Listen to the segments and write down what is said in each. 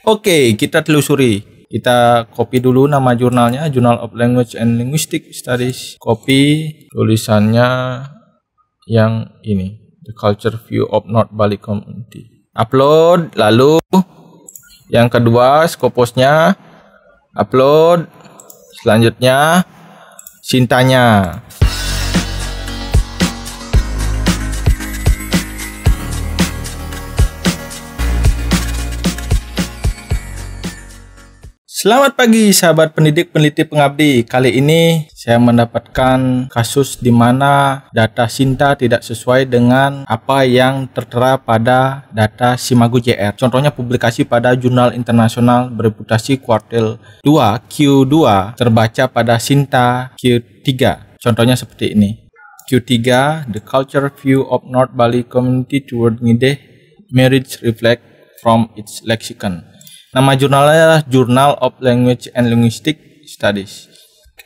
Oke, kita telusuri. Kita copy dulu nama jurnalnya, Journal of Language and Linguistic Studies. Copy tulisannya yang ini, The Culture View of North Bali Community. Upload, lalu yang kedua Scopusnya, upload. Selanjutnya Sintanya. Selamat pagi sahabat pendidik peneliti pengabdi. Kali ini saya mendapatkan kasus di mana data Sinta tidak sesuai dengan apa yang tertera pada data Simago JR. Contohnya publikasi pada jurnal internasional bereputasi kuartil 2 Q2 terbaca pada Sinta Q3. Contohnya seperti ini. Q3, The Culture View of North Bali Community Toward Ngideh Marriage Reflect from its Lexicon. Nama jurnalnya adalah Journal of Language and Linguistic Studies.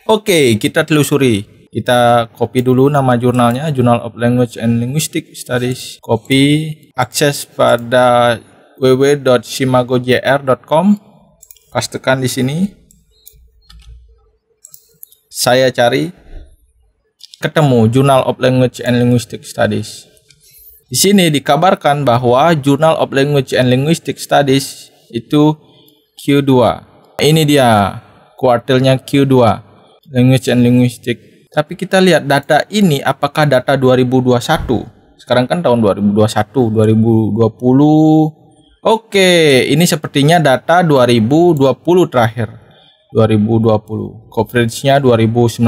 Oke, kita telusuri. Kita copy dulu nama jurnalnya, Journal of Language and Linguistic Studies. Copy, akses pada www.simagojr.com. Pastekan di sini. Saya cari, ketemu Journal of Language and Linguistic Studies. Di sini dikabarkan bahwa Journal of Language and Linguistic Studies itu Q2. Ini dia kuartilnya Q2, Language and Linguistic. Tapi kita lihat data ini apakah data 2021? Sekarang kan tahun 2021, 2020. Oke, ini sepertinya data 2020 terakhir. 2020. Coverage-nya 2019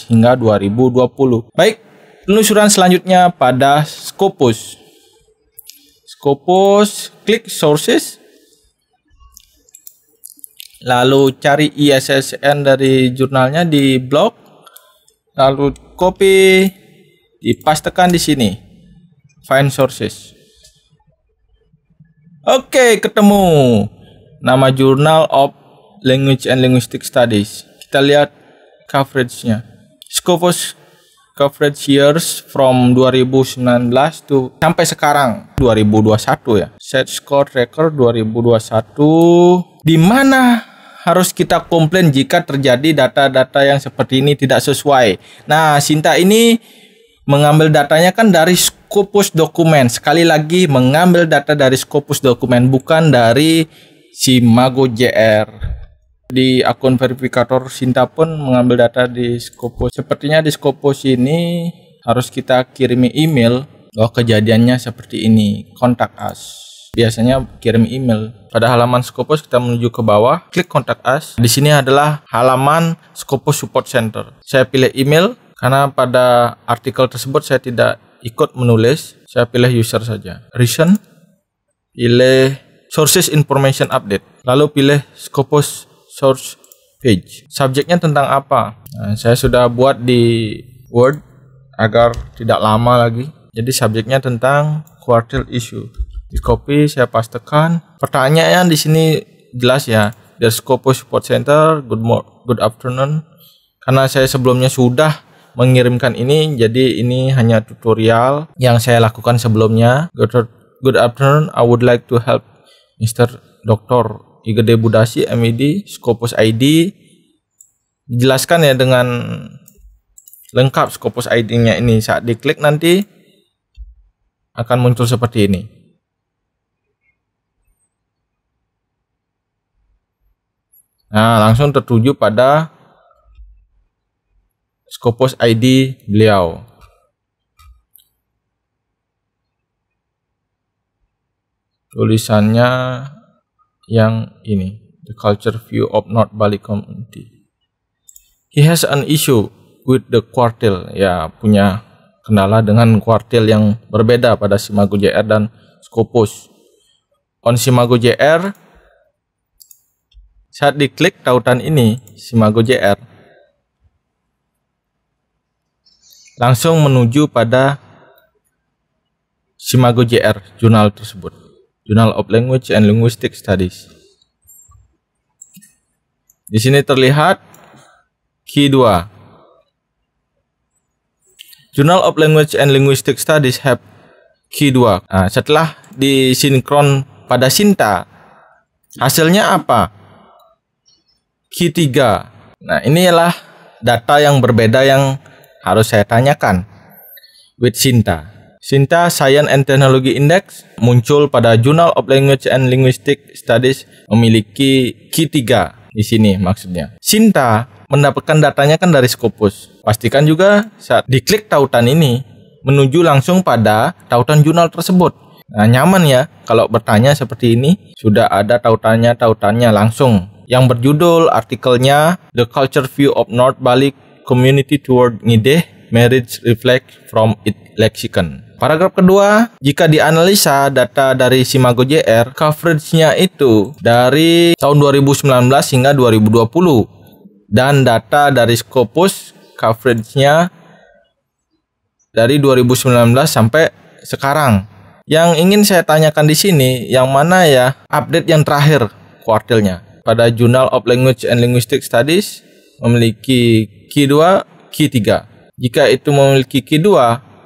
hingga 2020. Baik, penelusuran selanjutnya pada Scopus. Scopus, klik sources. Lalu cari ISSN dari jurnalnya di blog, lalu copy, dipastekan di sini, find sources. Oke, ketemu nama Journal of Language and Linguistic Studies. Kita lihat coverage-nya. Scopus coverage years from 2019 to sampai sekarang 2021 ya. Set score record 2021, di mana harus kita komplain jika terjadi data-data yang seperti ini tidak sesuai. Nah, Sinta ini mengambil datanya kan dari Scopus dokumen. Sekali lagi, mengambil data dari Scopus dokumen, bukan dari Simago JR. Di akun verifikator Sinta pun mengambil data di Scopus. Sepertinya di Scopus ini harus kita kirimi email bahwa kejadiannya seperti ini. Contact us. Biasanya kirim email. Pada halaman Scopus kita menuju ke bawah, klik Contact Us. Di sini adalah halaman Scopus Support Center. Saya pilih email karena pada artikel tersebut saya tidak ikut menulis. Saya pilih user saja. Reason, pilih Sources Information Update. Lalu pilih Scopus Source Page. Subjeknya tentang apa? Nah, saya sudah buat di Word agar tidak lama lagi. Jadi subjeknya tentang quartile issue. Di copy, saya pastekan. Pertanyaannya di sini jelas ya. The Scopus Support Center, good afternoon. Karena saya sebelumnya sudah mengirimkan ini, jadi ini hanya tutorial yang saya lakukan sebelumnya. Good afternoon, I would like to help Mr. Dr. Igede Budasi, MED, Scopus ID. Dijelaskan ya dengan lengkap Scopus ID-nya ini. Saat diklik nanti akan muncul seperti ini. Nah, langsung tertuju pada Scopus ID beliau. Tulisannya yang ini, The Culture View of North Bali Community. He has an issue with the quartile. Ya, punya kendala dengan kuartil yang berbeda pada Simago JR dan Scopus. On Simago JR, saat diklik tautan ini, Simago JR, langsung menuju pada Simago JR, jurnal tersebut. Journal of Language and Linguistic Studies. Di sini terlihat Q2. Journal of Language and Linguistic Studies have Q2. Nah, setelah disinkron pada Sinta, Hasilnya apa? Q3. Nah, inilah data yang berbeda yang harus saya tanyakan with Sinta. Sinta Science and Technology Index muncul pada Journal of Language and Linguistic Studies memiliki Q3 di sini maksudnya. Sinta mendapatkan datanya kan dari Scopus. Pastikan juga saat diklik tautan ini menuju langsung pada tautan jurnal tersebut. Nah, nyaman ya kalau bertanya seperti ini, sudah ada tautannya langsung. Yang berjudul artikelnya The Culture View of North Bali Community Toward Ngideh Marriage Reflect from its Lexicon. Paragraf kedua, jika dianalisa data dari Simago JR, coverage-nya itu dari tahun 2019 hingga 2020. Dan data dari Scopus, coverage-nya dari 2019 sampai sekarang. Yang ingin saya tanyakan di sini, yang mana ya update yang terakhir kuartilnya? Pada Journal of Language and Linguistic Studies memiliki Q2, Q3. Jika itu memiliki Q2,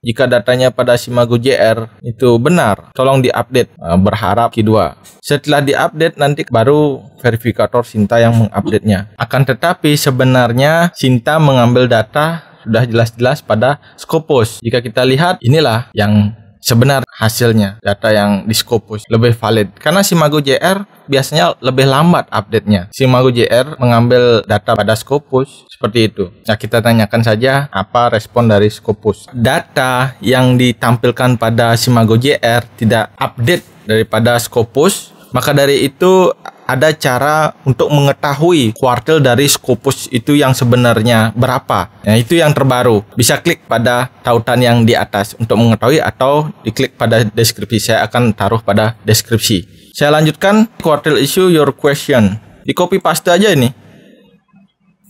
jika datanya pada Simago JR itu benar, tolong diupdate. Berharap Q2. Setelah diupdate nanti baru verifikator Sinta yang mengupdate-nya. Akan tetapi sebenarnya Sinta mengambil data sudah jelas-jelas pada Scopus. Jika kita lihat, inilah yang sebenar hasilnya, data yang di Scopus lebih valid. Karena Simago JR biasanya lebih lambat update-nya. Simago JR mengambil data pada Scopus seperti itu. Nah, kita tanyakan saja apa respon dari Scopus. Data yang ditampilkan pada Simago JR tidak update daripada Scopus, maka dari itu ada cara untuk mengetahui kuartil dari Scopus itu yang sebenarnya berapa. Nah, itu yang terbaru. Bisa klik pada tautan yang di atas untuk mengetahui atau diklik pada deskripsi. Saya akan taruh pada deskripsi. Saya lanjutkan kuartil issue your question. Di copy paste aja ini.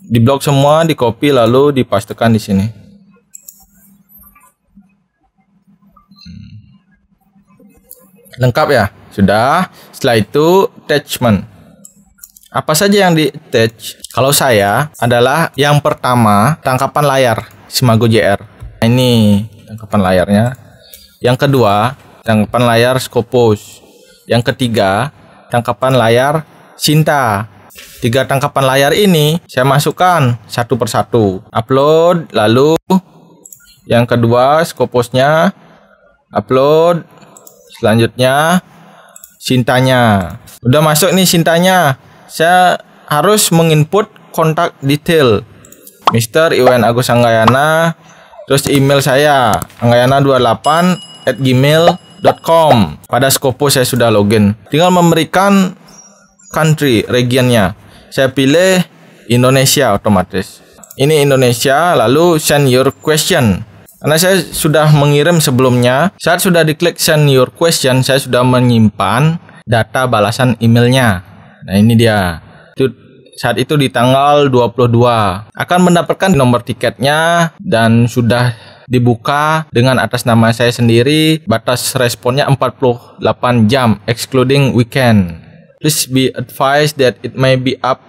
Di blok semua, di copy lalu dipastekan di sini. Lengkap ya? Sudah. Setelah itu attachment. Apa saja yang di attach? Kalau saya adalah yang pertama tangkapan layar Simago JR. Ini tangkapan layarnya. Yang kedua tangkapan layar Scopus. Yang ketiga tangkapan layar Sinta. 3 tangkapan layar ini saya masukkan satu persatu. Upload, lalu yang kedua Scopusnya, upload, selanjutnya Sintanya. Udah masuk nih Sintanya. Saya harus menginput kontak detail Mr. Iwan Agus Anggayana, terus email saya anggayana28@gmail.com. Pada Scopus saya sudah login. Tinggal memberikan country, regionnya. Saya pilih Indonesia otomatis. Ini Indonesia, lalu send your question. Karena saya sudah mengirim sebelumnya, saat sudah diklik send your question, saya sudah menyimpan data balasan emailnya. Nah, ini dia. Saat itu di tanggal 22. Akan mendapatkan nomor tiketnya dan sudah dibuka dengan atas nama saya sendiri. Batas responnya 48 jam, excluding weekend. Please be advised that it may be up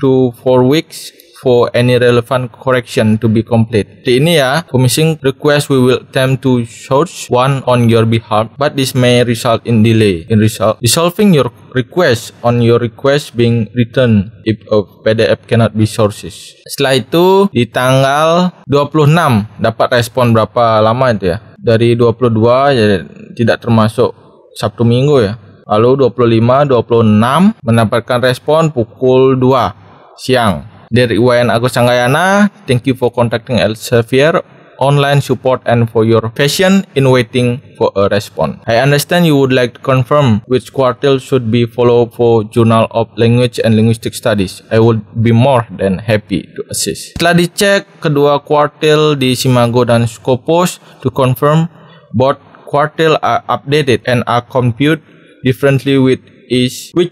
to 4 weeks for any relevant correction to be complete. Di ini ya, for missing request we will attempt to source one on your behalf, but this may result in delay in resolving your request on your request being returned if a PDF cannot be sources. Setelah itu di tanggal 26 dapat respon berapa lama itu ya? Dari 22 ya, tidak termasuk Sabtu Minggu ya. Lalu 25, 26 mendapatkan respon pukul 2 siang. Dari Iwan Agus Anggayana, thank you for contacting Elsevier online support and for your patience in waiting for a response. I understand you would like to confirm which quartile should be followed for Journal of Language and Linguistic Studies. I would be more than happy to assist. Setelah dicek kedua quartile di Simago dan Scopus to confirm both quartile are updated and are computed differently which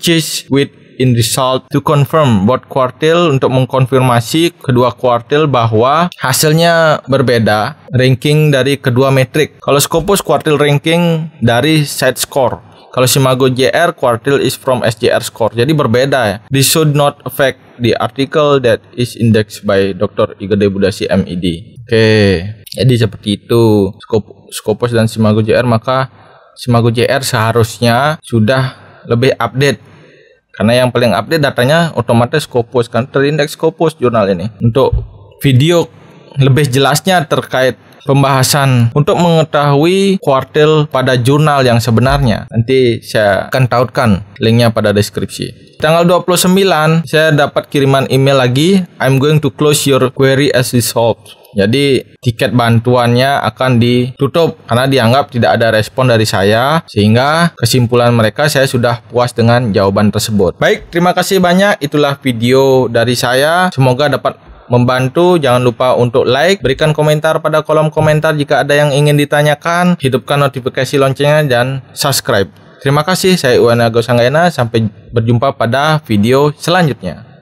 is with in result to confirm both quartile untuk mengkonfirmasi kedua quartile bahwa hasilnya berbeda ranking dari kedua metrik. Kalau Scopus quartile ranking dari side score. Kalau Simago JR quartile is from SJR score. Jadi berbeda ya. This should not affect the article that is indexed by Dr. Igede Budasi MED. Oke. Jadi seperti itu Scopus dan Simago JR, maka Simago JR seharusnya sudah lebih update Karena yang paling update datanya otomatis Scopus kan, terindeks Scopus jurnal ini. Untuk video lebih jelasnya terkait pembahasan untuk mengetahui kuartil pada jurnal yang sebenarnya, nanti saya akan tautkan linknya pada deskripsi. Tanggal 29 saya dapat kiriman email lagi, I'm going to close your query as resolved. Jadi tiket bantuannya akan ditutup karena dianggap tidak ada respon dari saya, sehingga kesimpulan mereka saya sudah puas dengan jawaban tersebut. Baik, terima kasih banyak. Itulah video dari saya. Semoga dapat membantu. Jangan lupa untuk like, berikan komentar pada kolom komentar jika ada yang ingin ditanyakan, hidupkan notifikasi loncengnya, dan subscribe. Terima kasih, saya Uwana Gosanggaena. Sampai berjumpa pada video selanjutnya.